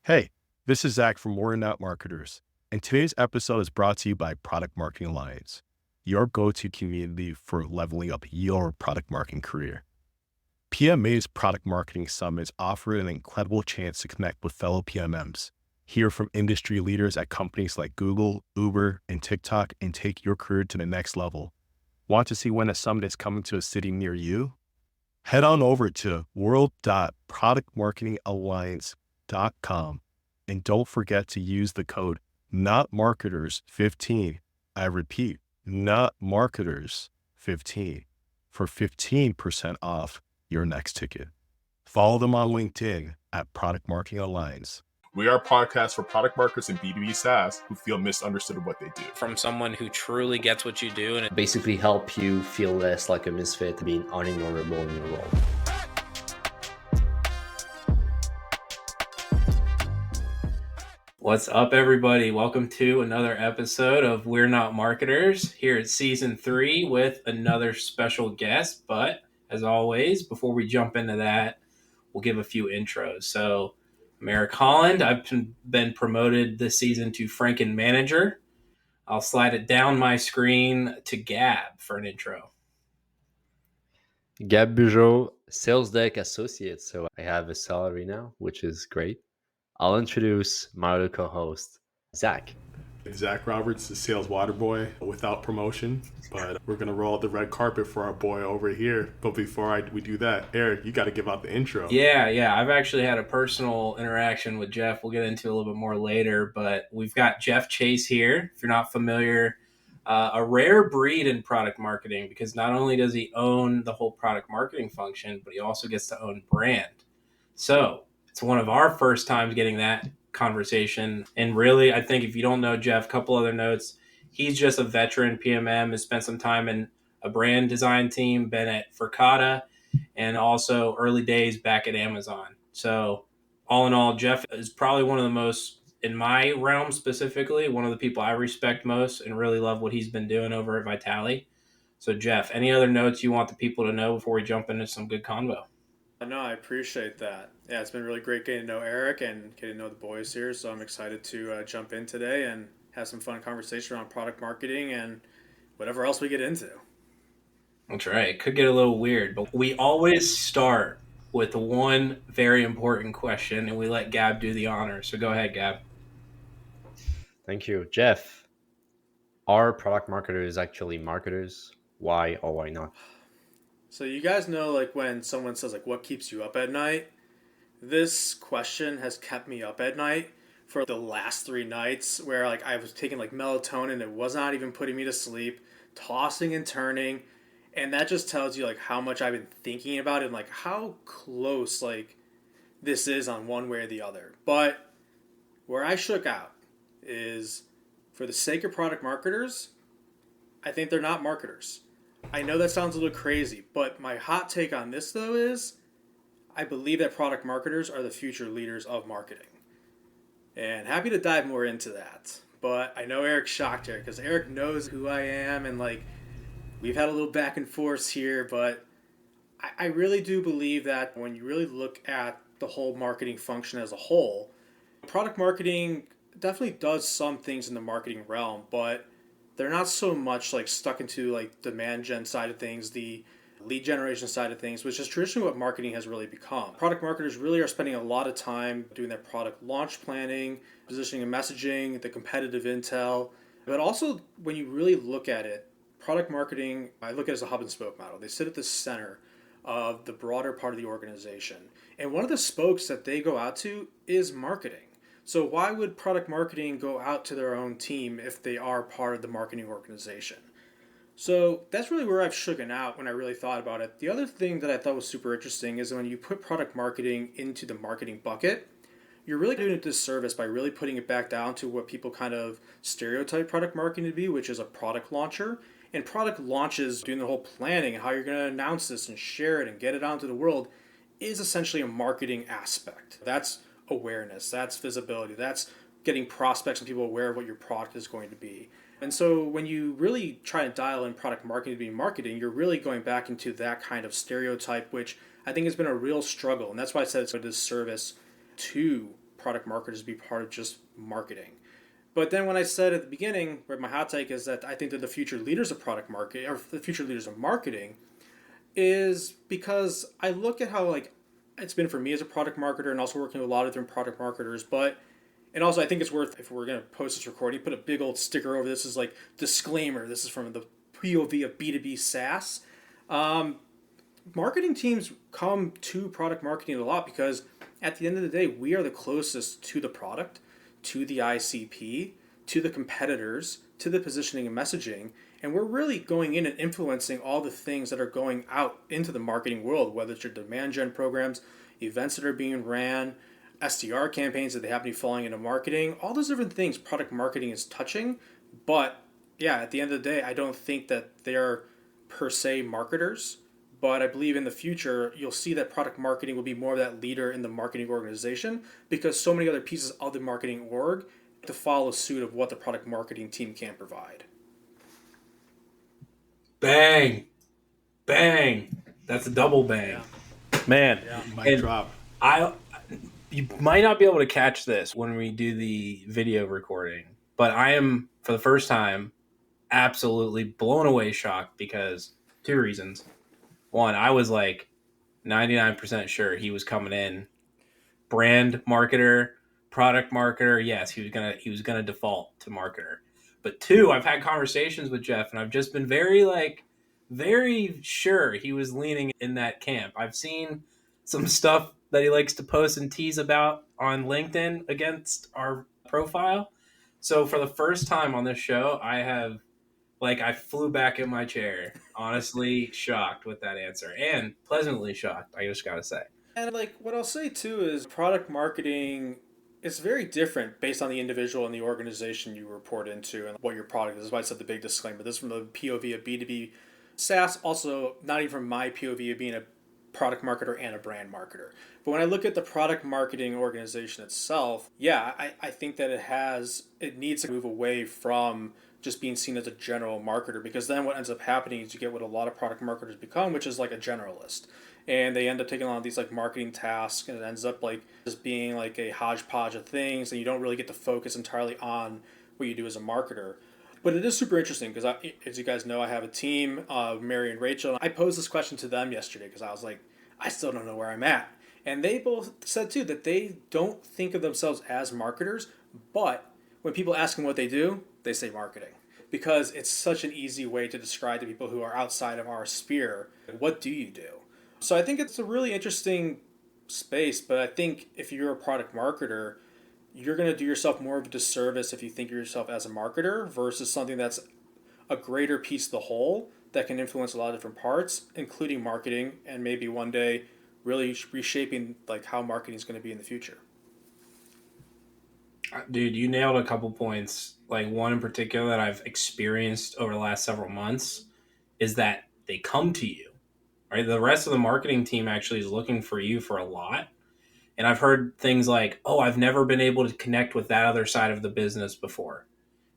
Hey, this is Zach from We're Not Marketers, and today's episode is brought to you by Product Marketing Alliance, your go-to community for leveling up your product marketing career. PMA's Product Marketing Summits offer an incredible chance to connect with fellow PMMs, hear from industry leaders at companies like Google, Uber, and TikTok, and take your career to the next level. Want to see when a summit is coming to a city near you? Head on over to world.productmarketingalliance.com and don't forget to use the code NOTMARKETERS15. I repeat, NOTMARKETERS15 for 15% off your next ticket. Follow them on LinkedIn at Product Marketing Alliance. We are a podcast for product marketers in B2B SaaS who feel misunderstood of what they do. From someone who truly gets what you do and basically help you feel less like a misfit, being unignorable in your role. What's up, everybody? Welcome to another episode of We're Not Marketers here at Season 3 with another special guest. But as always, before we jump into that, we'll give a few intros. So I'm Eric Holland. I've been promoted this season to Franken Manager. I'll slide it down my screen to Gab for an intro. Gab Bugeaud, Sales Deck Associate. So I have a salary now, which is great. I'll introduce my other co-host, Zach. Zach Roberts, the sales water boy without promotion, but we're going to roll out the red carpet for our boy over here. But before we do that, Eric, you got to give out the intro. Yeah. I've actually had a personal interaction with Jeff. We'll get into a little bit more later, but we've got Jeff Chase here. If you're not familiar, a rare breed in product marketing, because not only does he own the whole product marketing function, but he also gets to own brand. So it's one of our first times getting that conversation. And really, I think if you don't know Jeff, a couple other notes. He's just a veteran PMM, has spent some time in a brand design team, been at Furcata, and also early days back at Amazon. So all in all, Jeff is probably one of the most, in my realm specifically, one of the people I respect most and really love what he's been doing over at Vitali. So Jeff, any other notes you want the people to know before we jump into some good convo? No, I appreciate that. Yeah, it's been really great getting to know Eric and getting to know the boys here. So I'm excited to jump in today and have some fun conversation around product marketing and whatever else we get into. That's right. It could get a little weird, but we always start with one very important question, and we let Gab do the honors. So go ahead, Gab. Thank you. Jeff, are product marketers actually marketers? Why or why not? So you guys know, like, when someone says, like, what keeps you up at night? This question has kept me up at night for the last 3 nights, where, like, I was taking, like, melatonin. It was not even putting me to sleep, tossing and turning. And that just tells you, like, how much I've been thinking about it and, like, how close, like, this is on one way or the other. But where I shook out is, for the sake of product marketers, I think they're not marketers. I know that sounds a little crazy, but my hot take on this, though, is I believe that product marketers are the future leaders of marketing. And happy to dive more into that. But I know Eric's shocked here because Eric knows who I am, and, like, we've had a little back and forth here, but I really do believe that when you really look at the whole marketing function as a whole, product marketing definitely does some things in the marketing realm, but they're not so much, like, stuck into, like, demand gen side of things, the lead generation side of things, which is traditionally what marketing has really become. Product marketers really are spending a lot of time doing their product launch planning, positioning and messaging, the competitive intel. But also, when you really look at it, product marketing, I look at it as a hub and spoke model. They sit at the center of the broader part of the organization. And one of the spokes that they go out to is marketing. So why would product marketing go out to their own team if they are part of the marketing organization? So that's really where I've shooken out when I really thought about it. The other thing that I thought was super interesting is when you put product marketing into the marketing bucket, you're really doing a disservice by really putting it back down to what people kind of stereotype product marketing to be, which is a product launcher. And product launches, doing the whole planning, how you're going to announce this and share it and get it out into the world, is essentially a marketing aspect. That's awareness, that's visibility, that's getting prospects and people aware of what your product is going to be. And so when you really try to dial in product marketing to be marketing, you're really going back into that kind of stereotype, which I think has been a real struggle. And that's why I said it's a disservice to product marketers to be part of just marketing. But then when I said at the beginning, where my hot take is that I think they're the future leaders of product marketing, or the future leaders of marketing, is because I look at how like it's been for me as a product marketer and also working with a lot of different product marketers. But and also I think it's worth, if we're gonna post this recording, put a big old sticker over this is like disclaimer. This is from the POV of B2B SaaS. Marketing teams come to product marketing a lot because at the end of the day, we are the closest to the product, to the ICP, to the competitors, to the positioning and messaging. And we're really going in and influencing all the things that are going out into the marketing world, whether it's your demand gen programs, events that are being ran, SDR campaigns that they happen to be falling into marketing, all those different things product marketing is touching. But yeah, at the end of the day, I don't think that they're per se marketers. But I believe in the future, you'll see that product marketing will be more of that leader in the marketing organization because so many other pieces of the marketing org to follow suit of what the product marketing team can provide. Bang. Bang. That's a double bang. Yeah. Man. Yeah. Mic drop. You might not be able to catch this when we do the video recording, but I am, for the first time, absolutely blown away shocked because two reasons. One, I was like 99% sure he was coming in brand marketer, product marketer. Yes, he was gonna default to marketer. But two, I've had conversations with Jeff and I've just been very sure he was leaning in that camp. I've seen some stuff that he likes to post and tease about on LinkedIn against our profile. So for the first time on this show, I flew back in my chair, honestly shocked with that answer and pleasantly shocked, I just gotta say. And like what I'll say too is product marketing is very different based on the individual and the organization you report into and what your product is. That's why I said the big disclaimer. This is from the POV of B2B SaaS, also not even from my POV of being a product marketer and a brand marketer. But when I look at the product marketing organization itself, yeah, I think that it needs to move away from just being seen as a general marketer, because then what ends up happening is you get what a lot of product marketers become, which is like a generalist. And they end up taking on these like marketing tasks, and it ends up like just being like a hodgepodge of things, and you don't really get to focus entirely on what you do as a marketer. But it is super interesting because, as you guys know, I have a team, Mary and Rachel. I posed this question to them yesterday because I was like, I still don't know where I'm at. And they both said too that they don't think of themselves as marketers, but when people ask them what they do, they say marketing. Because it's such an easy way to describe to people who are outside of our sphere, what do you do? So I think it's a really interesting space, but I think if you're a product marketer, you're going to do yourself more of a disservice if you think of yourself as a marketer versus something that's a greater piece of the whole that can influence a lot of different parts, including marketing, and maybe one day really reshaping like how marketing is going to be in the future. Dude, you nailed a couple points. Like one in particular that I've experienced over the last several months is that they come to you, right? The rest of the marketing team actually is looking for you for a lot. And I've heard things like, oh, I've never been able to connect with that other side of the business before.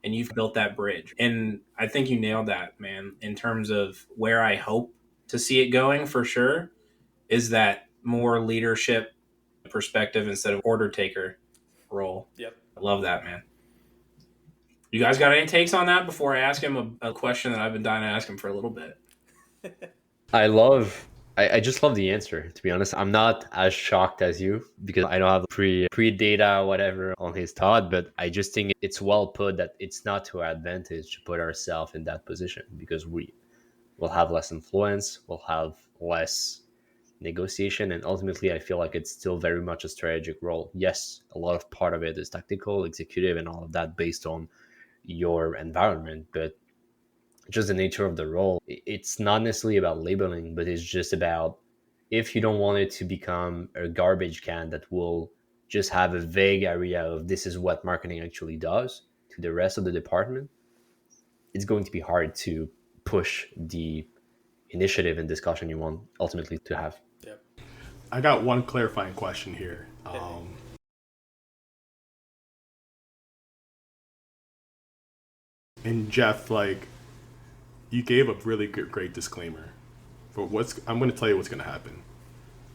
And you've built that bridge. And I think you nailed that, man, in terms of where I hope to see it going for sure is that more leadership perspective instead of order taker role. Yep. I love that, man. You guys got any takes on that before I ask him a question that I've been dying to ask him for a little bit? I just love the answer, to be honest. I'm not as shocked as you because I don't have pre data, whatever on his thought, but I just think it's well put that it's not to our advantage to put ourselves in that position because we will have less influence, we'll have less negotiation, and ultimately I feel like it's still very much a strategic role. Yes, a lot of part of it is tactical, executive, and all of that based on your environment, but just the nature of the role, it's not necessarily about labeling, but it's just about if you don't want it to become a garbage can that will just have a vague area of this is what marketing actually does to the rest of the department, it's going to be hard to push the initiative and discussion you want ultimately to have. Yep. I got one clarifying question here. And Jeff, like, you gave a really great disclaimer. But I'm going to tell you what's going to happen.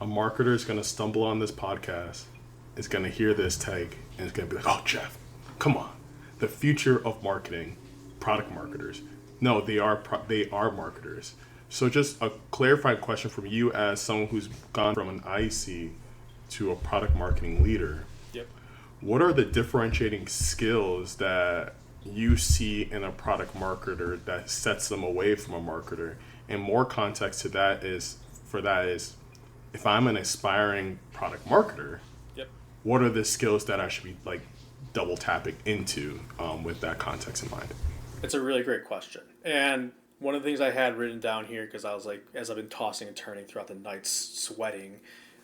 A marketer is going to stumble on this podcast is going to hear this take and is going to be like, oh, Jeff, come on. The future of marketing, product marketers. No, they are marketers. So just a clarifying question from you as someone who's gone from an IC to a product marketing leader. Yep. What are the differentiating skills that you see in a product marketer that sets them away from a marketer? And more context to that is, if I'm an aspiring product marketer, Yep. what are the skills that I should be like double tapping into with that context in mind? It's a really great question. And one of the things I had written down here, because I was like, as I've been tossing and turning throughout the nights, sweating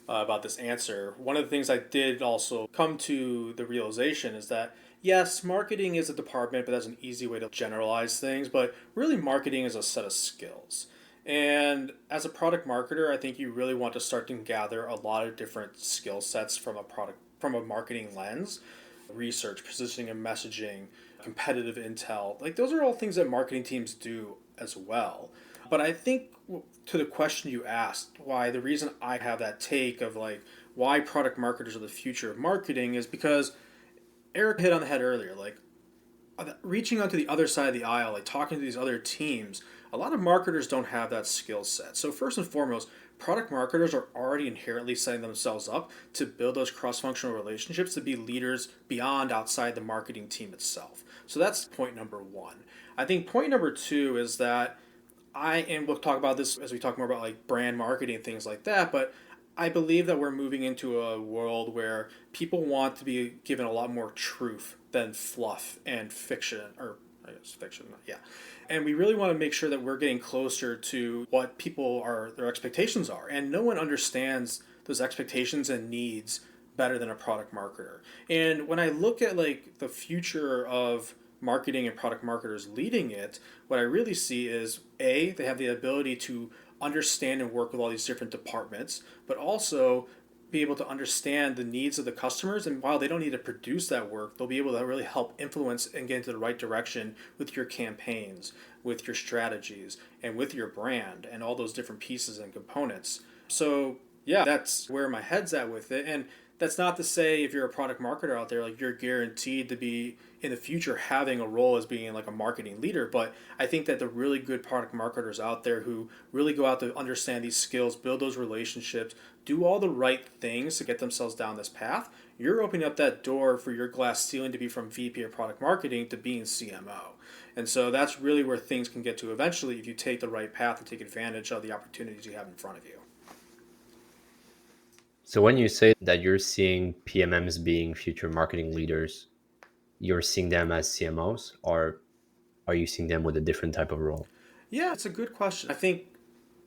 about this answer, one of the things I did also come to the realization is that, yes, marketing is a department, but that's an easy way to generalize things. But really, marketing is a set of skills. And as a product marketer, I think you really want to start to gather a lot of different skill sets from a marketing lens. Research, positioning and messaging, competitive intel. Like, those are all things that marketing teams do as well. But I think to the question you asked, why the reason I have that take of like why product marketers are the future of marketing is because Eric hit on the head earlier, like reaching onto the other side of the aisle, like talking to these other teams. A lot of marketers don't have that skill set. So first and foremost, product marketers are already inherently setting themselves up to build those cross-functional relationships to be leaders beyond outside the marketing team itself. So that's point number one. I think point number two is that and we'll talk about this as we talk more about like brand marketing and things like that, but I believe that we're moving into a world where people want to be given a lot more truth than fluff and fiction, or I guess fiction, yeah. And we really want to make sure that we're getting closer to what their expectations are. And no one understands those expectations and needs better than a product marketer. And when I look at like the future of marketing and product marketers leading it, what I really see is they have the ability to understand and work with all these different departments, but also be able to understand the needs of the customers. And while they don't need to produce that work, they'll be able to really help influence and get into the right direction with your campaigns, with your strategies, and with your brand and all those different pieces and components. So yeah, that's where my head's at with it. And that's not to say if you're a product marketer out there, like you're guaranteed to be in the future having a role as being like a marketing leader. But I think that the really good product marketers out there who really go out to understand these skills, build those relationships, do all the right things to get themselves down this path, you're opening up that door for your glass ceiling to be from VP of product marketing to being CMO. And so that's really where things can get to eventually if you take the right path and take advantage of the opportunities you have in front of you. So when you say that you're seeing PMMs being future marketing leaders, you're seeing them as CMOs, or are you seeing them with a different type of role? Yeah, it's a good question. I think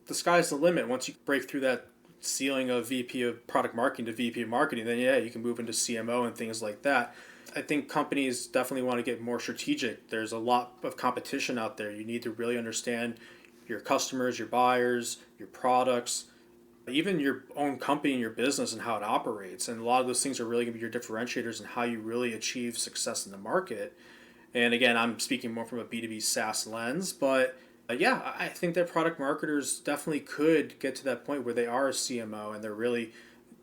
the sky's the limit. Once you break through that ceiling of VP of product marketing to VP of marketing, then yeah, you can move into CMO and things like that. I think companies definitely want to get more strategic. There's a lot of competition out there. You need to really understand your customers, your buyers, your products, even your own company and your business and how it operates. And a lot of those things are really going to be your differentiators and how you really achieve success in the market. And again, I'm speaking more from a B2B SaaS lens, but yeah, I think that product marketers definitely could get to that point where they are a CMO and they're really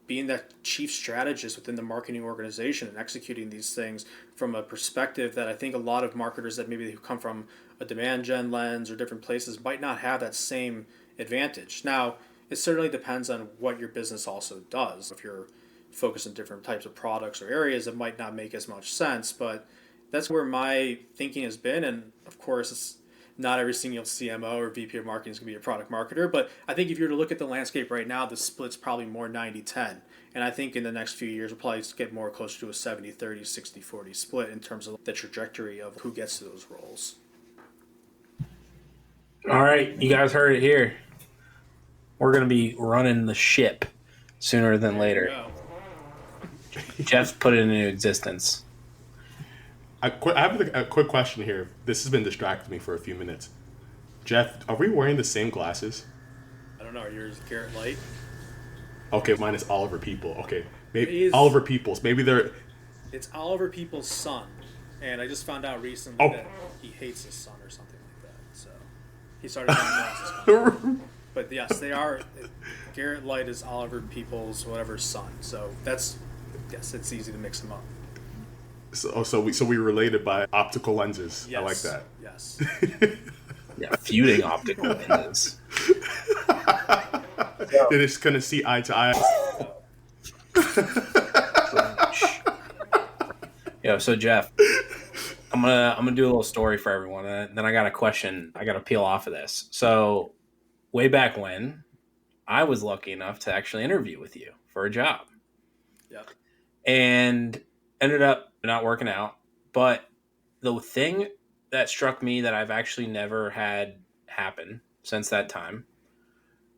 being that chief strategist within the marketing organization and executing these things from a perspective that I think a lot of marketers that maybe come from a demand gen lens or different places might not have that same advantage. Now, it certainly depends on what your business also does. If you're focused on different types of products or areas, it might not make as much sense, but that's where my thinking has been. And of course, it's not every single CMO or VP of marketing is going to be a product marketer, but I think if you were to look at the landscape right now, the split's probably more 90-10. And I think in the next few years, we'll probably get more closer to a 70-30, 60-40 split in terms of the trajectory of who gets to those roles. All right, you guys heard it here. We're going to be running the ship sooner than later. Jeff's put it into existence. I have a quick question here. This has been distracting me for a few minutes. Jeff, are we wearing the same glasses? I don't know. Are yours Garrett Light? Okay, mine is Oliver People. Okay, maybe Oliver Peoples. Maybe they're... It's Oliver People's son. And I just found out recently that he hates his son or something like that. So he started wearing glasses. But yes, they are. Garrett Light is Oliver People's whatever son. So that's yes, it's easy to mix them up. So we related by optical lenses. Yes. I like that. Yes. Yeah, feuding optical lenses. It is going to see eye to eye. Yeah, so Jeff, I'm gonna do a little story for everyone, and then I got a question I got to peel off of this. So way back when, I was lucky enough to actually interview with you for a job, Yep. and ended up not working out. But the thing that struck me that I've actually never had happen since that time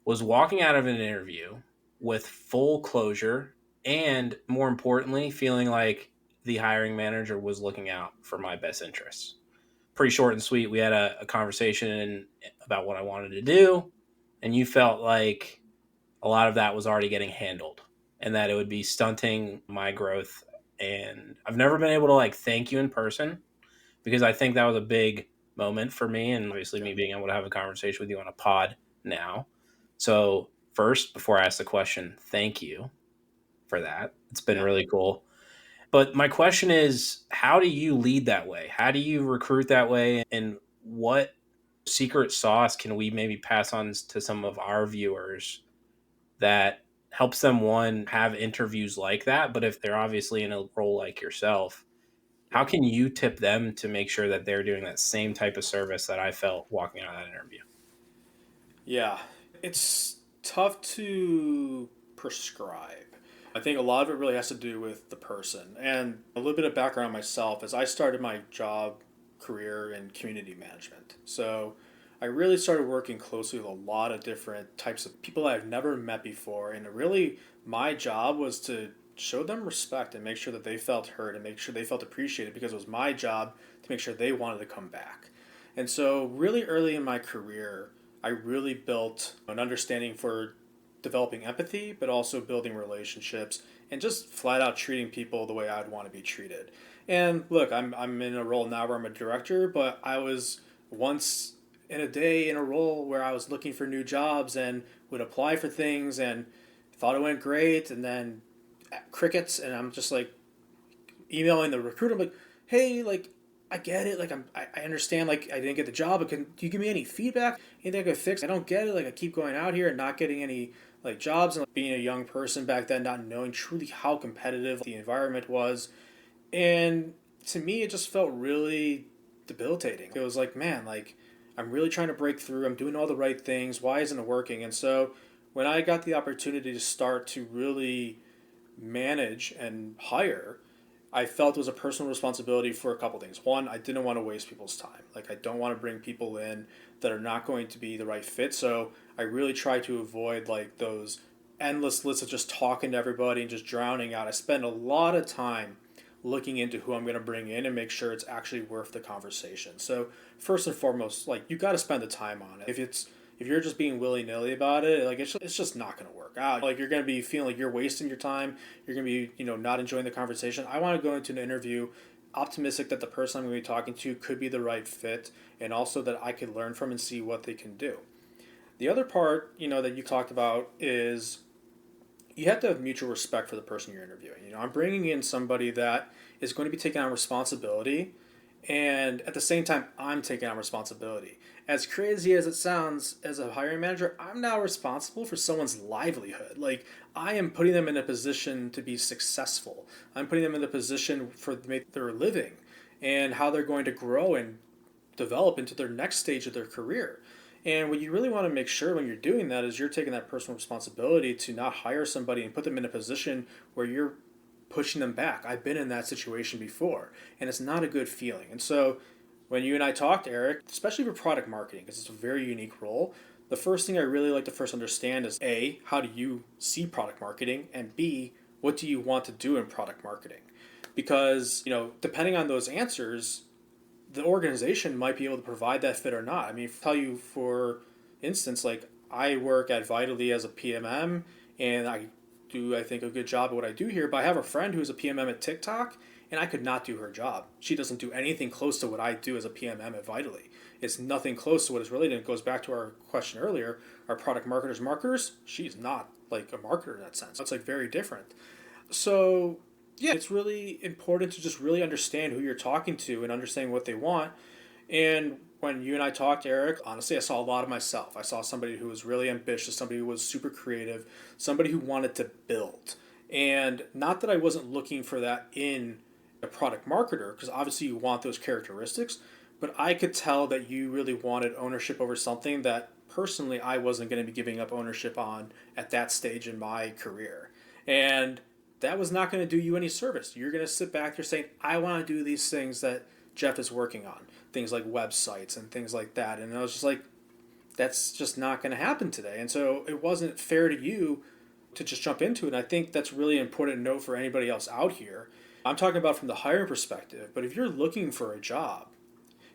was walking out of an interview with full closure and, more importantly, feeling like the hiring manager was looking out for my best interests. Pretty short and sweet. We had a conversation about what I wanted to do, and you felt like a lot of that was already getting handled and that it would be stunting my growth. And I've never been able to like thank you in person because I think that was a big moment for me, and obviously me being able to have a conversation with you on a pod now. So first, before I ask the question, thank you for that. It's been really cool. But my question is, how do you lead that way? How do you recruit that way? And what secret sauce can we maybe pass on to some of our viewers that helps them, one, have interviews like that? But if they're obviously in a role like yourself, how can you tip them to make sure that they're doing that same type of service that I felt walking out of that interview? Yeah, it's tough to prescribe. I think a lot of it really has to do with the person. And a little bit of background on myself is I started my job career in community management. So I really started working closely with a lot of different types of people I've never met before. And really, my job was to show them respect and make sure that they felt heard and make sure they felt appreciated, because it was my job to make sure they wanted to come back. And so, really early in my career, I really built an understanding for developing empathy, but also building relationships and just flat out treating people the way I'd want to be treated. And look, I'm in a role now where I'm a director, but I was once in a day in a role where I was looking for new jobs and would apply for things and thought it went great, and then crickets, and I'm just like emailing the recruiter. I'm like, hey, like, I get it. Like, I understand. Like, I didn't get the job, but do you give me any feedback? Anything I could fix? I don't get it. Like, I keep going out here and not getting any like jobs, and like, being a young person back then, not knowing truly how competitive the environment was, and to me, it just felt really debilitating. It was like, man, like, I'm really trying to break through. I'm doing all the right things. Why isn't it working? And so, when I got the opportunity to start to really manage and hire, I felt it was a personal responsibility for a couple things. One, I didn't want to waste people's time. Like, I don't want to bring people in that are not going to be the right fit. So I really try to avoid like those endless lists of just talking to everybody and just drowning out. I spend a lot of time looking into who I'm going to bring in and make sure it's actually worth the conversation. So first and foremost, like, you got to spend the time on it. If you're just being willy-nilly about it, like, it's just not going to work out. Like, you're going to be feeling like you're wasting your time. You're going to be, not enjoying the conversation. I want to go into an interview optimistic that the person I'm going to be talking to could be the right fit, and also that I could learn from and see what they can do. The other part, that you talked about is you have to have mutual respect for the person you're interviewing. I'm bringing in somebody that is going to be taking on responsibility, and at the same time, I'm taking on responsibility. As crazy as it sounds, as a hiring manager, I'm now responsible for someone's livelihood. Like, I am putting them in a position to be successful. I'm putting them in a position for their living and how they're going to grow and develop into their next stage of their career. And what you really want to make sure when you're doing that is you're taking that personal responsibility to not hire somebody and put them in a position where you're pushing them back. I've been in that situation before, and it's not a good feeling. And so when you and I talked, Eric, especially for product marketing, because it's a very unique role, the first thing I really like to first understand is A, how do you see product marketing? And B, what do you want to do in product marketing? Because, depending on those answers, the organization might be able to provide that fit or not. I mean, tell you, for instance, like, I work at Vitally as a PMM, and I do, I think, a good job at what I do here, but I have a friend who's a PMM at TikTok, and I could not do her job. She doesn't do anything close to what I do as a PMM at Vitally. It's nothing close to what is related. It goes back to our question earlier, are product marketers marketers? She's not like a marketer in that sense. It's like very different. So Yeah, it's really important to just really understand who you're talking to and understand what they want. And when you and I talked, Eric, honestly, I saw a lot of myself. I saw somebody who was really ambitious, somebody who was super creative, somebody who wanted to build. And not that I wasn't looking for that in a product marketer, because obviously you want those characteristics, but I could tell that you really wanted ownership over something that personally I wasn't going to be giving up ownership on at that stage in my career. And that was not going to do you any service. You're going to sit back there saying, I want to do these things that Jeff is working on, things like websites and things like that. And I was just like, that's just not going to happen today. And so it wasn't fair to you to just jump into it. And I think that's really important to note for anybody else out here. I'm talking about from the hiring perspective, but if you're looking for a job,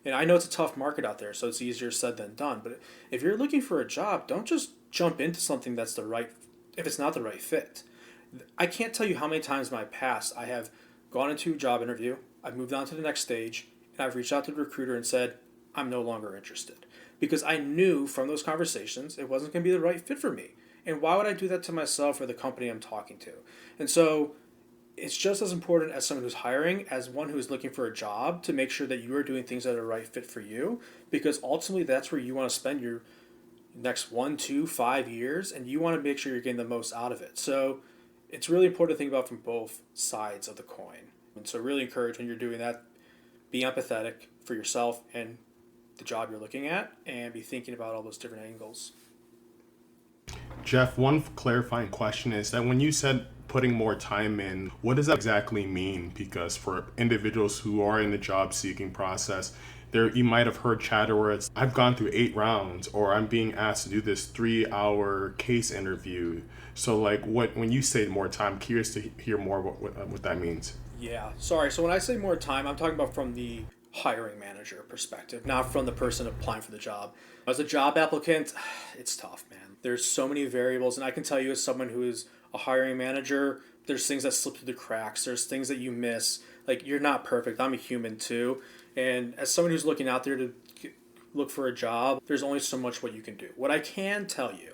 and I know it's a tough market out there, so it's easier said than done, but if you're looking for a job, don't just jump into something that's the right, if it's not the right fit. I can't tell you how many times in my past I have gone into a job interview, I've moved on to the next stage, and I've reached out to the recruiter and said, I'm no longer interested. Because I knew from those conversations it wasn't going to be the right fit for me. And why would I do that to myself or the company I'm talking to? And so it's just as important as someone who's hiring as one who's looking for a job to make sure that you are doing things that are the right fit for you, because ultimately that's where you want to spend your next 1, 2, 5 years, and you want to make sure you're getting the most out of it. So it's really important to think about from both sides of the coin. And so really encourage when you're doing that, be empathetic for yourself and the job you're looking at, and be thinking about all those different angles. Jeff, one clarifying question is that when you said putting more time in, what does that exactly mean? Because for individuals who are in the job seeking process, there you might have heard chatter where it's I've gone through 8 rounds, or I'm being asked to do this 3 hour case interview. So like what when you say more time, I'm curious to hear more what that means. Yeah, sorry. So when I say more time, I'm talking about from the hiring manager perspective, not from the person applying for the job. As a job applicant, it's tough, man. There's so many variables, and I can tell you as someone who is a hiring manager, there's things that slip through the cracks. There's things that you miss. Like, you're not perfect. I'm a human too. And as someone who's looking out there to look for a job, there's only so much what you can do. What I can tell you,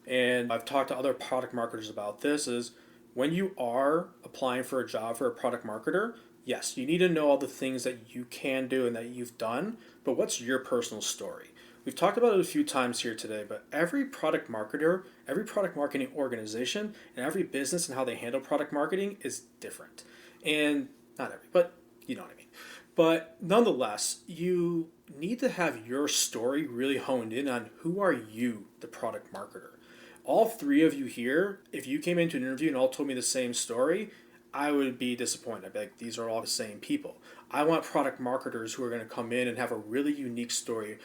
and I've talked to other product marketers about this, is when you are applying for a job for a product marketer, yes, you need to know all the things that you can do and that you've done, but what's your personal story? We've talked about it a few times here today, but every product marketer, every product marketing organization, and every business and how they handle product marketing is different. And not every, but you know what I mean. But nonetheless, you need to have your story really honed in on who are you, the product marketer. All three of you here, if you came into an interview and all told me the same story, I would be disappointed. I'd be like, these are all the same people. I want product marketers who are going to come in and have a really unique story.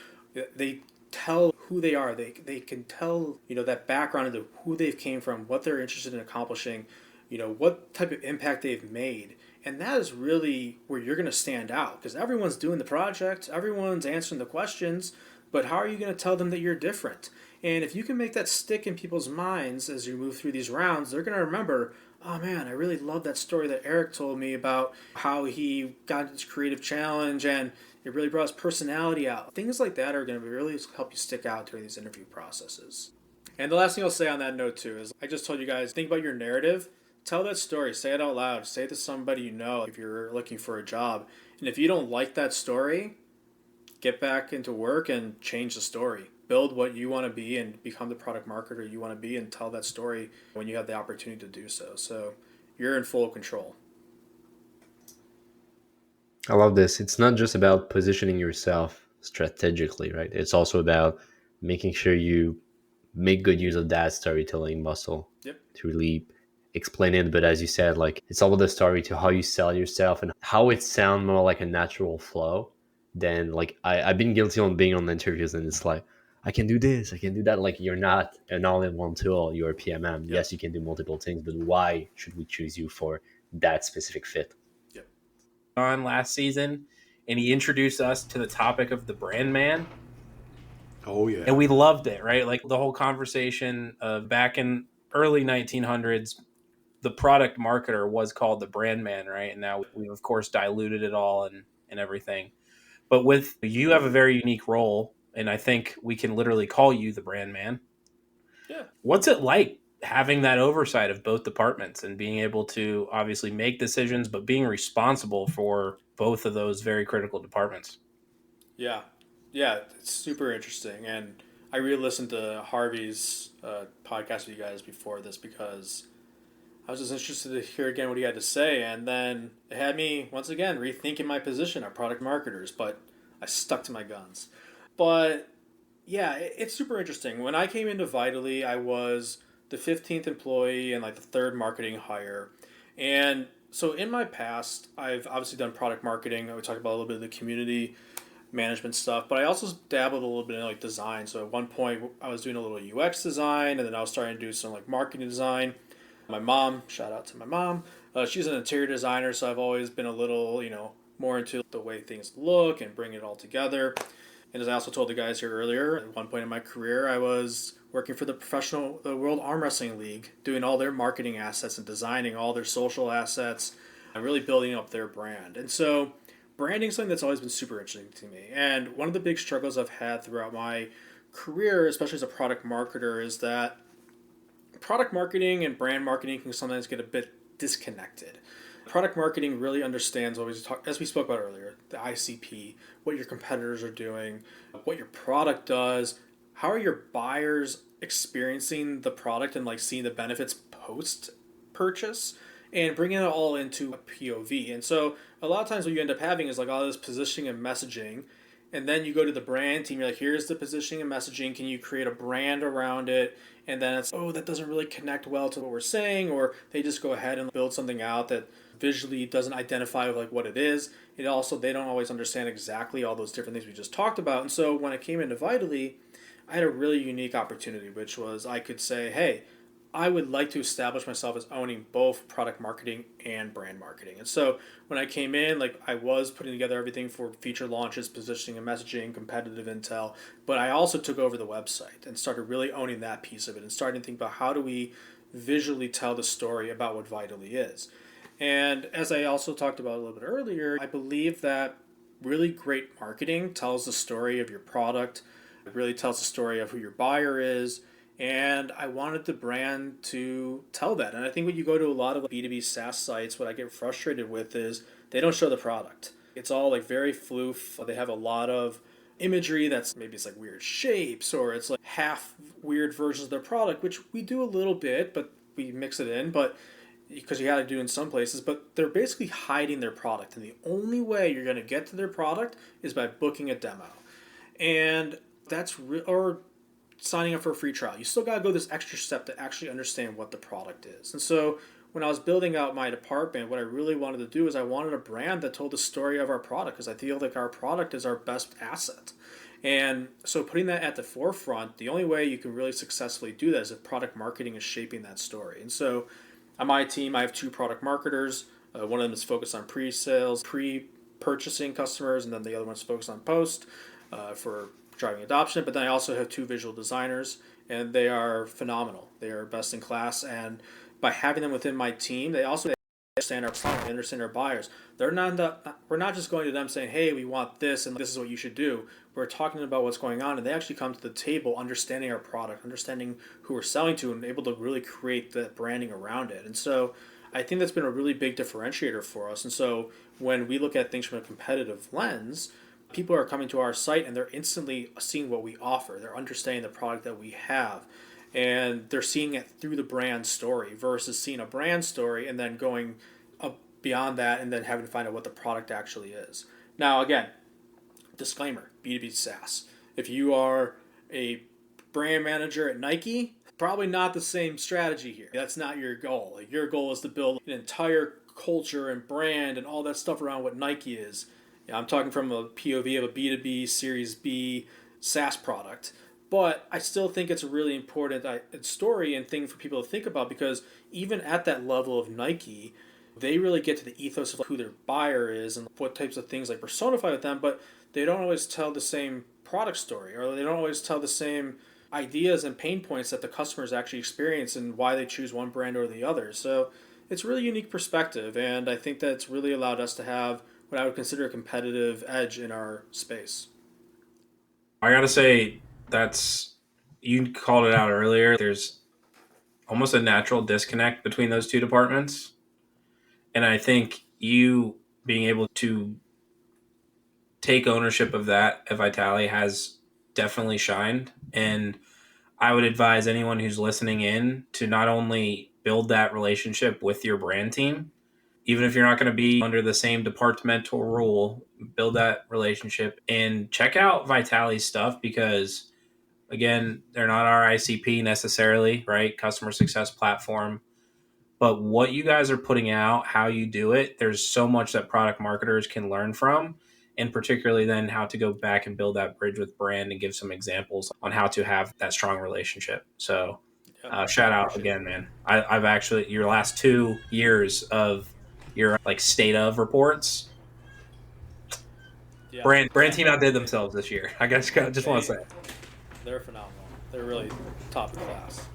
They tell who they are. They can tell, that background into who they've came from, what they're interested in accomplishing, what type of impact they've made. And that is really where you're going to stand out, because everyone's doing the project, everyone's answering the questions, but how are you going to tell them that you're different? And if you can make that stick in people's minds as you move through these rounds, they're going to remember, oh man, I really love that story that Eric told me about how he got into this creative challenge and it really brought his personality out. Things like that are going to really help you stick out during these interview processes. And the last thing I'll say on that note too is I just told you guys, think about your narrative. Tell that story. Say it out loud. Say it to somebody you know if you're looking for a job. And if you don't like that story, get back into work and change the story. Build what you want to be and become the product marketer you want to be, and tell that story when you have the opportunity to do so. So you're in full control. I love this. It's not just about positioning yourself strategically, right? It's also about making sure you make good use of that storytelling muscle Yep. to really explain it. But as you said, like it's all about the story to how you sell yourself and how it sounds more like a natural flow than like I've been guilty on being on interviews and it's like, I can do this, I can do that. Like you're not an all-in-one tool, you're a PMM. Yep. Yes, you can do multiple things, but why should we choose you for that specific fit? Yep. On last season, and he introduced us to the topic of the brand man. Oh yeah. And we loved it, right? Like the whole conversation of back in early 1900s, the product marketer was called the brand man, right? And now we've of course diluted it all and everything. But with you have a very unique role, and I think we can literally call you the brand man. Yeah. What's it like having that oversight of both departments and being able to obviously make decisions, but being responsible for both of those very critical departments. Yeah, yeah, it's super interesting, and I re-listened to Harvey's podcast with you guys before this because I was just interested to hear again what he had to say, and then it had me once again rethinking my position at product marketers, but I stuck to my guns. But yeah, it's super interesting. When I came into Vitally, I was the 15th employee and like the third marketing hire. And so in my past, I've obviously done product marketing. We talked about a little bit of the community management stuff, but I also dabbled a little bit in like design. So at one point, I was doing a little UX design, and then I was starting to do some like marketing design. My mom, shout out to my mom, she's an interior designer, so I've always been a little, more into the way things look and bring it all together. And as I also told the guys here earlier, at one point in my career, I was working for the World Arm Wrestling League, doing all their marketing assets and designing all their social assets and really building up their brand. And so branding is something that's always been super interesting to me. And one of the big struggles I've had throughout my career, especially as a product marketer, is that product marketing and brand marketing can sometimes get a bit disconnected. Product marketing really understands what as we spoke about earlier, the ICP, what your competitors are doing, what your product does, how are your buyers experiencing the product and like seeing the benefits post purchase, and bringing it all into a POV. And so a lot of times what you end up having is like all this positioning and messaging, and then you go to the brand team, you're like, here's the positioning and messaging, can you create a brand around it? And then it's, oh, that doesn't really connect well to what we're saying, or they just go ahead and build something out that visually doesn't identify with like what it is. It also, they don't always understand exactly all those different things we just talked about. And so when I came into Vitally, I had a really unique opportunity, which was I could say, hey, I would like to establish myself as owning both product marketing and brand marketing. And so when I came in, like I was putting together everything for feature launches, positioning and messaging, competitive intel, but I also took over the website and started really owning that piece of it and starting to think about how do we visually tell the story about what Vitally is. And as I also talked about a little bit earlier, I believe that really great marketing tells the story of your product. It really tells the story of who your buyer is. And I wanted the brand to tell that. And I think when you go to a lot of B2B SaaS sites, what I get frustrated with is they don't show the product. It's all like very floof. They have a lot of imagery that's maybe it's like weird shapes or it's like half weird versions of their product, which we do a little bit, but we mix it in. But because you got to do in some places, but they're basically hiding their product. And the only way you're going to get to their product is by booking a demo. And that's or signing up for a free trial. You still got to go this extra step to actually understand what the product is. And so when I was building out my department, what I really wanted to do is I wanted a brand that told the story of our product because I feel like our product is our best asset. And so putting that at the forefront, the only way you can really successfully do that is if product marketing is shaping that story. And so on my team, I have two product marketers. One of them is focused on pre-sales, pre-purchasing customers, and then the other one's focused on post for driving adoption. But then I also have two visual designers, and they are phenomenal. They are best in class. And by having them within my team, they also understand our product, they understand our buyers. We're not just going to them saying, hey, we want this and this is what you should do. We're talking about what's going on, and they actually come to the table understanding our product, understanding who we're selling to, and able to really create the branding around it. And so I think that's been a really big differentiator for us. And so when we look at things from a competitive lens, people are coming to our site and they're instantly seeing what we offer. They're understanding the product that we have, and they're seeing it through the brand story versus seeing a brand story and then going up beyond that and then having to find out what the product actually is. Now, again, disclaimer, B2B SaaS. If you are a brand manager at Nike, probably not the same strategy here. That's not your goal. Like, your goal is to build an entire culture and brand and all that stuff around what Nike is. I'm talking from a POV of a B2B Series B SaaS product. But I still think it's a really important story and thing for people to think about, because even at that level of Nike, they really get to the ethos of who their buyer is and what types of things like personify with them, but they don't always tell the same product story, or they don't always tell the same ideas and pain points that the customers actually experience and why they choose one brand or the other. So it's a really unique perspective, and I think that's really allowed us to have what I would consider a competitive edge in our space. I gotta say, you called it out earlier. There's almost a natural disconnect between those two departments. And I think you being able to take ownership of that at Vitali has definitely shined. And I would advise anyone who's listening in to not only build that relationship with your brand team, even if you're not going to be under the same departmental rule, build that relationship and check out Vitali's stuff because, again, they're not our ICP necessarily, right? Customer success platform. But what you guys are putting out, how you do it, there's so much that product marketers can learn from, and particularly then how to go back and build that bridge with brand and give some examples on how to have that strong relationship. So, Yep, I shout out appreciate again, it. man. I've actually your last 2 years of your like state of reports. Yeah, Brand team outdid themselves this year. I guess just want to say. they're phenomenal. They're really top of the class.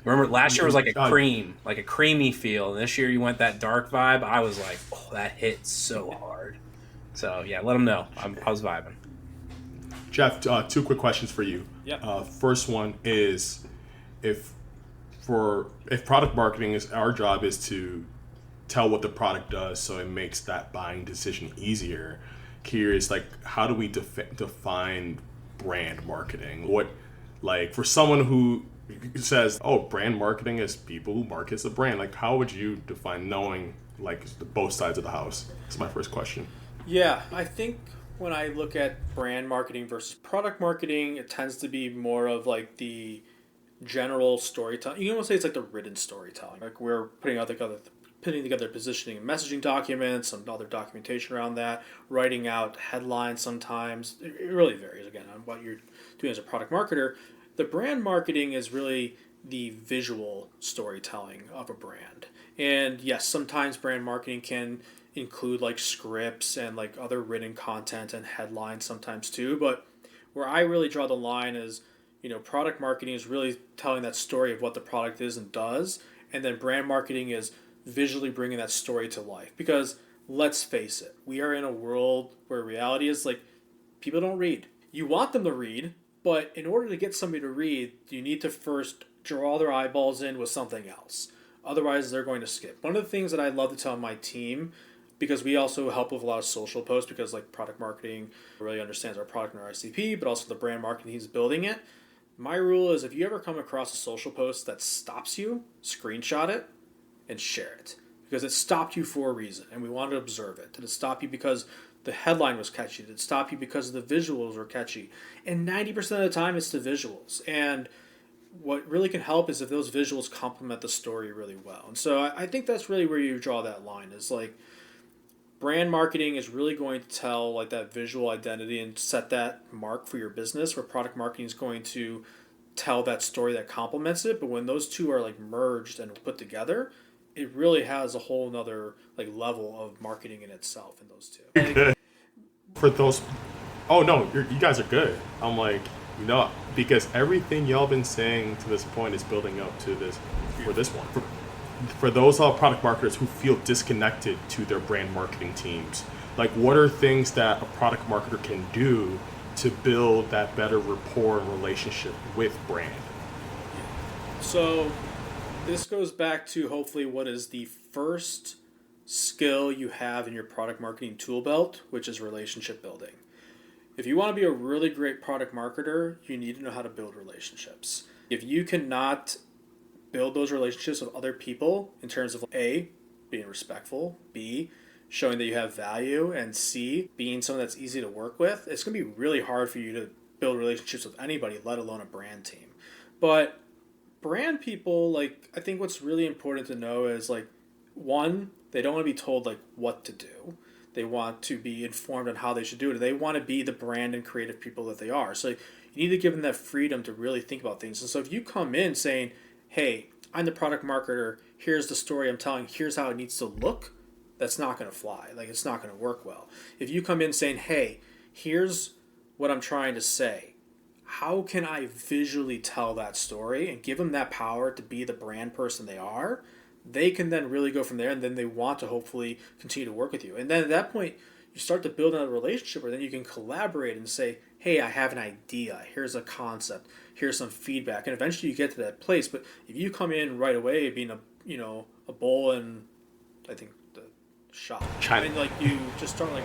Remember last year was like a Uh, cream, like a creamy feel. And this year you went that dark vibe. I was like, oh, that hit so hard. So yeah, let them know. I was vibing. Jeff, 2 quick questions for you. Yep. First one is if if product marketing is our job is to tell what the product does so it makes that buying decision easier. Curious, like how do we define brand marketing? What, like for someone who says, oh, brand marketing is people who markets a brand, like how would you define knowing like both sides of the house? That's my first question. Yeah, I think when I look at brand marketing versus product marketing, it tends to be more of like the general storytelling. You can almost say it's like the written storytelling. Like we're putting together positioning and messaging documents, some other documentation around that, writing out headlines sometimes. It really varies again on what you're doing as a product marketer. The brand marketing is really the visual storytelling of a brand. And yes, sometimes brand marketing can include like scripts and like other written content and headlines sometimes too. But where I really draw the line is, product marketing is really telling that story of what the product is and does. And then brand marketing is visually bringing that story to life. Because let's face it, we are in a world where reality is like people don't read. You want them to read, but in order to get somebody to read, you need to first draw their eyeballs in with something else. Otherwise, they're going to skip. One of the things that I love to tell my team, because we also help with a lot of social posts, because like product marketing really understands our product and our ICP, but also the brand marketing he's building it. My rule is if you ever come across a social post that stops you, screenshot it and share it. Because it stopped you for a reason, and we want to observe it. Did it stop you because the headline was catchy? Did it stop you because the visuals were catchy? And 90% of the time, it's the visuals. And what really can help is if those visuals complement the story really well. And so I think that's really where you draw that line is like brand marketing is really going to tell like that visual identity and set that mark for your business, where product marketing is going to tell that story that complements it. But when those two are like merged and put together, it really has a whole nother like level of marketing in itself in those two. For those, oh no, you guys are good. I'm like, because everything y'all been saying to this point is building up to this for this one. For those product marketers who feel disconnected to their brand marketing teams, like what are things that a product marketer can do to build that better rapport and relationship with brand? So this goes back to hopefully what is the first skill you have in your product marketing tool belt, which is relationship building. If you want to be a really great product marketer, you need to know how to build relationships. If you cannot build those relationships with other people in terms of A, being respectful, B, showing that you have value, and C, being someone that's easy to work with, it's going to be really hard for you to build relationships with anybody, let alone a brand team. But brand people, like, I think what's really important to know is, like, one, they don't want to be told, like, what to do. They want to be informed on how they should do it. They want to be the brand and creative people that they are. So you need to give them that freedom to really think about things. And so if you come in saying, hey, I'm the product marketer, here's the story I'm telling, here's how it needs to look, that's not going to fly. Like, it's not going to work well. If you come in saying, hey, here's what I'm trying to say, how can I visually tell that story and give them that power to be the brand person they are, they can then really go from there, and then they want to hopefully continue to work with you. And then at that point, you start to build a relationship where then you can collaborate and say, hey, I have an idea, here's a concept, here's some feedback, and eventually you get to that place. But if you come in right away being a bull and I think the shop, China. and like you just start like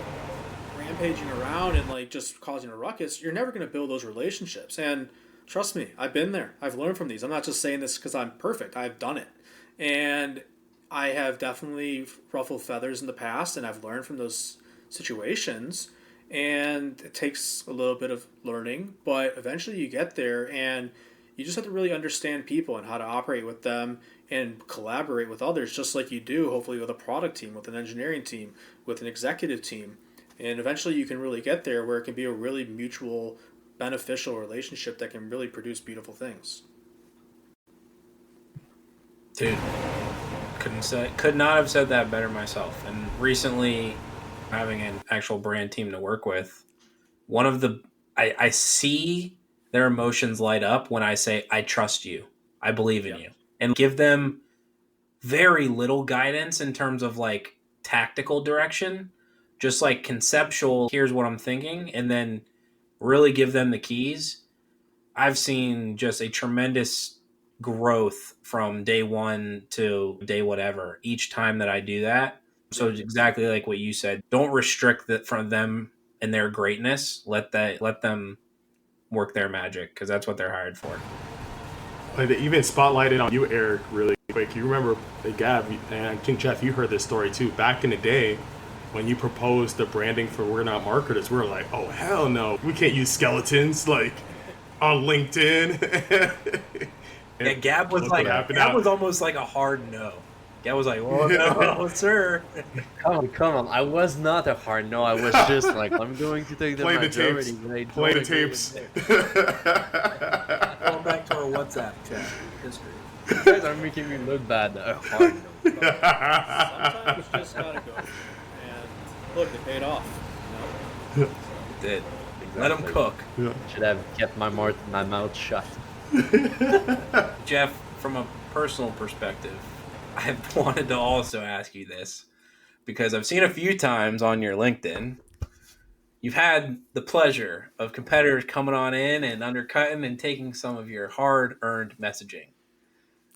rampaging around and like just causing a ruckus, you're never going to build those relationships. And trust me, I've been there. I've learned from these. I'm not just saying this because I'm perfect. I've done it. And I have definitely ruffled feathers in the past, and I've learned from those situations. And it takes a little bit of learning, but eventually you get there, and you just have to really understand people and how to operate with them and collaborate with others, just like you do, hopefully, with a product team, with an engineering team, with an executive team. And eventually you can really get there where it can be a really mutual, beneficial relationship that can really produce beautiful things. Dude, could not have said that better myself. And recently, having an actual brand team to work with, I see their emotions light up when I say, I trust you, I believe in you, and give them very little guidance in terms of like tactical direction, just like conceptual, here's what I'm thinking, and then really give them the keys. I've seen just a tremendous growth from day one to day whatever each time that I do that. So it's exactly like what you said. Don't restrict that from them and their greatness. Let them work their magic, because that's what they're hired for. Like they even spotlighted on you, Eric, really quick. You remember the Gab, and I think Jeff, you heard this story too. Back in the day, when you proposed the branding for We're Not Marketers, we were like, oh hell no, we can't use skeletons like on LinkedIn. Yeah, Gab was like, Gab was almost like a hard no. Gab was like, well, no, sir. Come on. I was not a hard no. I was just like, I'm going to take the Play the majority. tapes. Play the tapes. Going back to our WhatsApp chat history. You guys are making me look bad. A hard no. Sometimes you just gotta go. And look, it paid off. You know? It did. Exactly. Let them cook. Yeah. Should have kept my mouth shut. Jeff, from a personal perspective, I wanted to also ask you this, because I've seen a few times on your LinkedIn, you've had the pleasure of competitors coming on in and undercutting and taking some of your hard-earned messaging,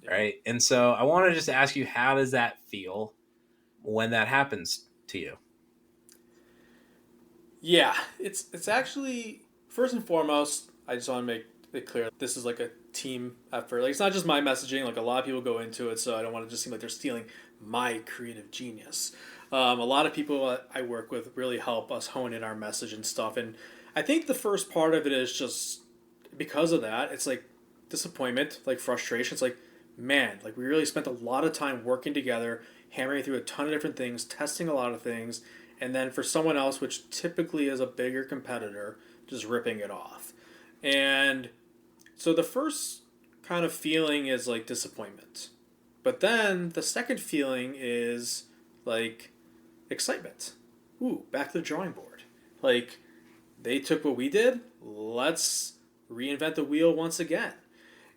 right? And so I want to just ask you, how does that feel when that happens to you? Yeah, it's actually, first and foremost, I just want to make it clear, this is like a team effort. Like, it's not just my messaging. Like, a lot of people go into it, so I don't want to just seem like they're stealing my creative genius. A lot of people I work with really help us hone in our message and stuff. And I think the first part of it is just because of that, it's like disappointment, like frustration. It's like, man, like we really spent a lot of time working together, hammering through a ton of different things, testing a lot of things, and then for someone else, which typically is a bigger competitor, just ripping it off. And so the first kind of feeling is like disappointment. But then the second feeling is like excitement. Ooh, back to the drawing board. Like, they took what we did, let's reinvent the wheel once again.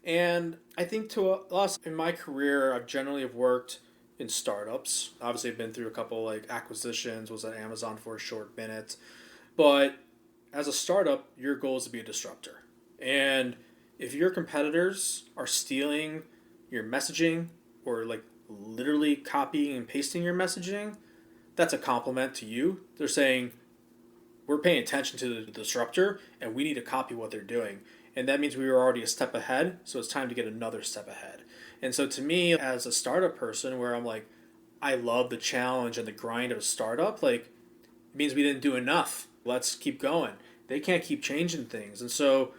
And I think to us, in my career, I've generally have worked in startups. Obviously, I've been through a couple like acquisitions, was at Amazon for a short minute. But as a startup, your goal is to be a disruptor. And if your competitors are stealing your messaging or like literally copying and pasting your messaging, that's a compliment to you. They're saying, we're paying attention to the disruptor and we need to copy what they're doing. And that means we were already a step ahead, so it's time to get another step ahead. And so to me, as a startup person, where I'm like, I love the challenge and the grind of a startup, like, it means we didn't do enough. Let's keep going. They can't keep changing things. And so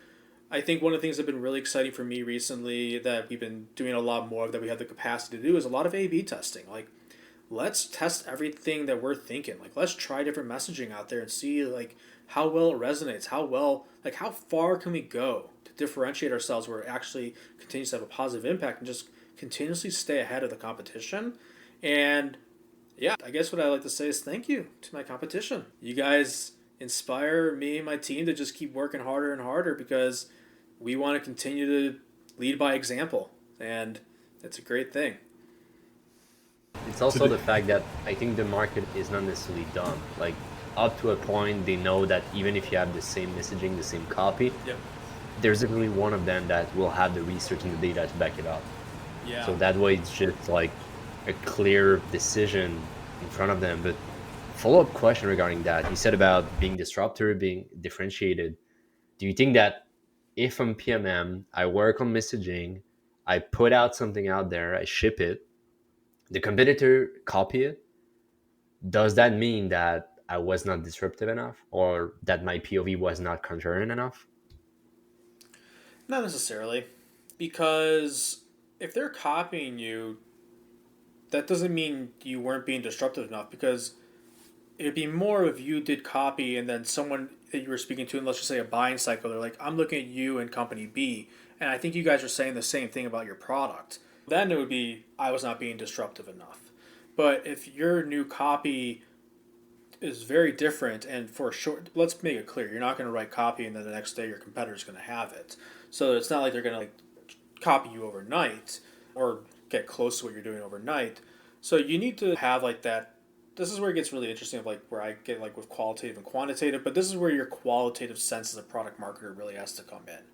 I think one of the things that have been really exciting for me recently that we've been doing a lot more of, that we have the capacity to do, is a lot of A/B testing. Like, let's test everything that we're thinking. Like, let's try different messaging out there and see like how well it resonates, how far can we go to differentiate ourselves where it actually continues to have a positive impact and just continuously stay ahead of the competition. And yeah, I guess what I like to say is thank you to my competition. You guys inspire me and my team to just keep working harder and harder, because we want to continue to lead by example, and it's a great thing. It's also the fact that I think the market is not necessarily dumb. Like, up to a point, they know that even if you have the same messaging, the same copy, Yep. there's definitely one of them that will have the research and the data to back it up. Yeah. So that way it's just like a clear decision in front of them. But follow-up question regarding that, you said about being disruptor, being differentiated. Do you think that if I'm PMM, I work on messaging, I put out something out there, I ship it, the competitor copy it, does that mean that I was not disruptive enough or that my POV was not contrarian enough? Not necessarily, because if they're copying you, that doesn't mean you weren't being disruptive enough. Because it'd be more if you did copy and then someone that you were speaking to, and let's just say a buying cycle, they're like, I'm looking at you and company B, and I think you guys are saying the same thing about your product. Then it would be, I was not being disruptive enough. But if your new copy is very different, and for a short, let's make it clear, you're not going to write copy and then the next day your competitor's going to have it. So it's not like they're going to like copy you overnight or get close to what you're doing overnight. So you need to have like that. This is where it gets really interesting of like where I get like with qualitative and quantitative, but this is where your qualitative sense as a product marketer really has to come in.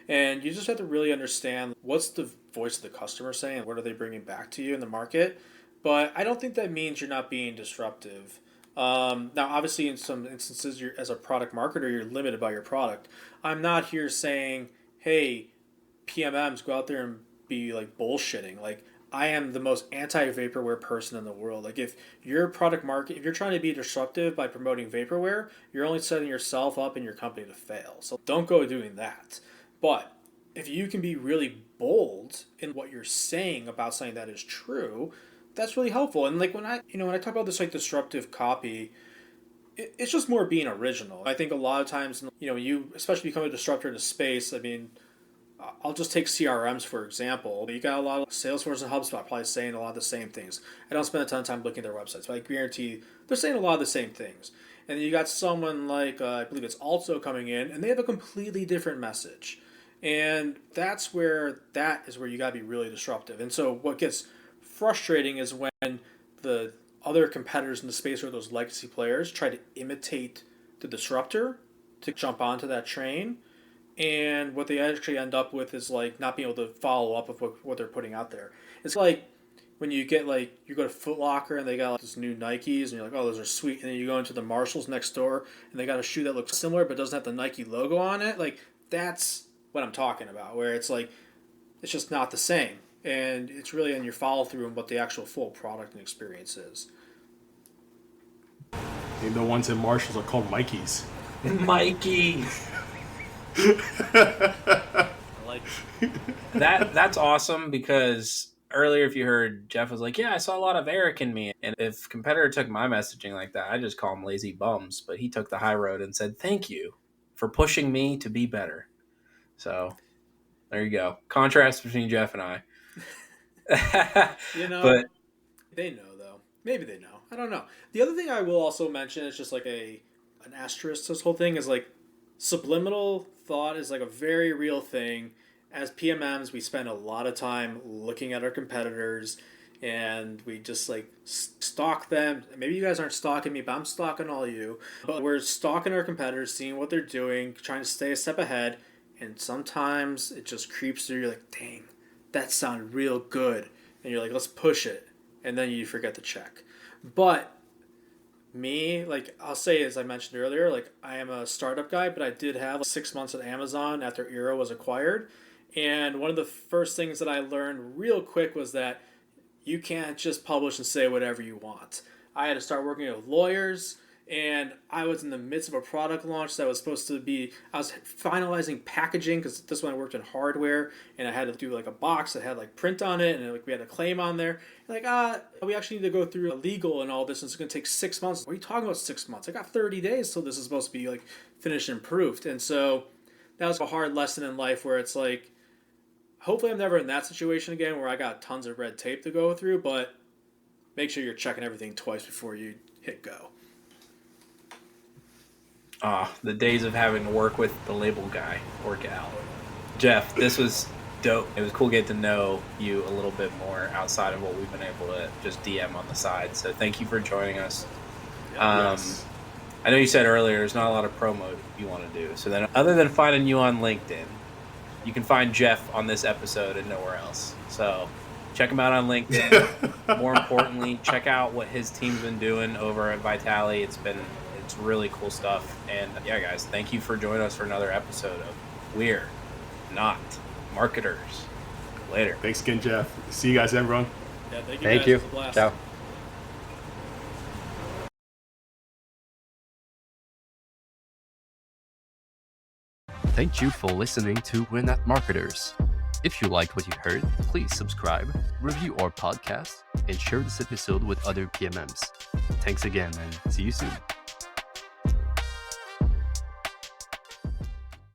And you just have to really understand what's the voice of the customer saying, what are they bringing back to you in the market. But I don't think that means you're not being disruptive. Now, obviously, in some instances, you're, as a product marketer, you're limited by your product. I'm not here saying, hey, PMMs, go out there and be like bullshitting. Like, I am the most anti-vaporware person in the world. Like, if your product market, if you're trying to be disruptive by promoting vaporware, you're only setting yourself up and your company to fail. So don't go doing that. But if you can be really bold in what you're saying about something that is true, that's really helpful. And like when I talk about this like disruptive copy, it's just more being original. I think a lot of times, you especially become a disruptor in a space. I mean, I'll just take CRMs for example. You got a lot of Salesforce and HubSpot probably saying a lot of the same things. I don't spend a ton of time looking at their websites, but I guarantee they're saying a lot of the same things. And then you got someone like I believe it's Also coming in, and they have a completely different message. And that is where you got to be really disruptive. And so what gets frustrating is when the other competitors in the space or those legacy players try to imitate the disruptor to jump onto that train. And what they actually end up with is like not being able to follow up with what they're putting out there. It's like when you get like, you go to Foot Locker and they got like this new Nikes and you're like, oh, those are sweet. And then you go into the Marshalls next door and they got a shoe that looks similar but doesn't have the Nike logo on it. Like, that's what I'm talking about, where it's like, it's just not the same. And it's really on your follow through and what the actual full product and experience is. And the ones in Marshalls are called Mikeys. Mikey. I like That's awesome, because earlier, if you heard, Jeff was like, yeah, I saw a lot of Eric in me. And if competitor took my messaging like that, I just call them lazy bums. But he took the high road and said, thank you for pushing me to be better. So there you go. Contrast between Jeff and I. But they know though. Maybe they know. I don't know. The other thing I will also mention is just like an asterisk to this whole thing is like subliminal thought is like a very real thing. As PMMs, we spend a lot of time looking at our competitors and we just like stalk them. Maybe you guys aren't stalking me, but I'm stalking all you. But we're stalking our competitors, seeing what they're doing, trying to stay a step ahead. And sometimes it just creeps through. You're like, dang, that sounded real good. And you're like, let's push it. And then you forget to check. But me, like I'll say, as I mentioned earlier, like I am a startup guy, but I did have 6 months at Amazon after Eero was acquired. And one of the first things that I learned real quick was that you can't just publish and say whatever you want. I had to start working with lawyers, and I was in the midst of a product launch that was supposed to be, I was finalizing packaging because this one I worked in hardware, and I had to do like a box that had like print on it, and like we had a claim on there. And like, we actually need to go through legal and all this, and it's going to take 6 months. What are you talking about 6 months? I got 30 days till this is supposed to be like finished and proofed. And so that was a hard lesson in life where it's like, hopefully I'm never in that situation again where I got tons of red tape to go through, but make sure you're checking everything twice before you hit go. The days of having to work with the label guy or gal. Jeff, this was dope. It was cool getting to know you a little bit more outside of what we've been able to just DM on the side. So thank you for joining us. Yes. I know you said earlier there's not a lot of promo you want to do. So then, other than finding you on LinkedIn, you can find Jeff on this episode and nowhere else. So check him out on LinkedIn. More importantly, check out what his team's been doing over at Vitali. It's really cool stuff. And yeah, guys, thank you for joining us for another episode of We're Not Marketers. Later. Thanks again, Jeff. See you guys, everyone. Yeah, thank you. Thank guys. you. It was a blast. Ciao. Thank you for listening to We're Not Marketers. If you liked what you heard, please subscribe, review our podcast, and share this episode with other PMMs. Thanks again, and see you soon.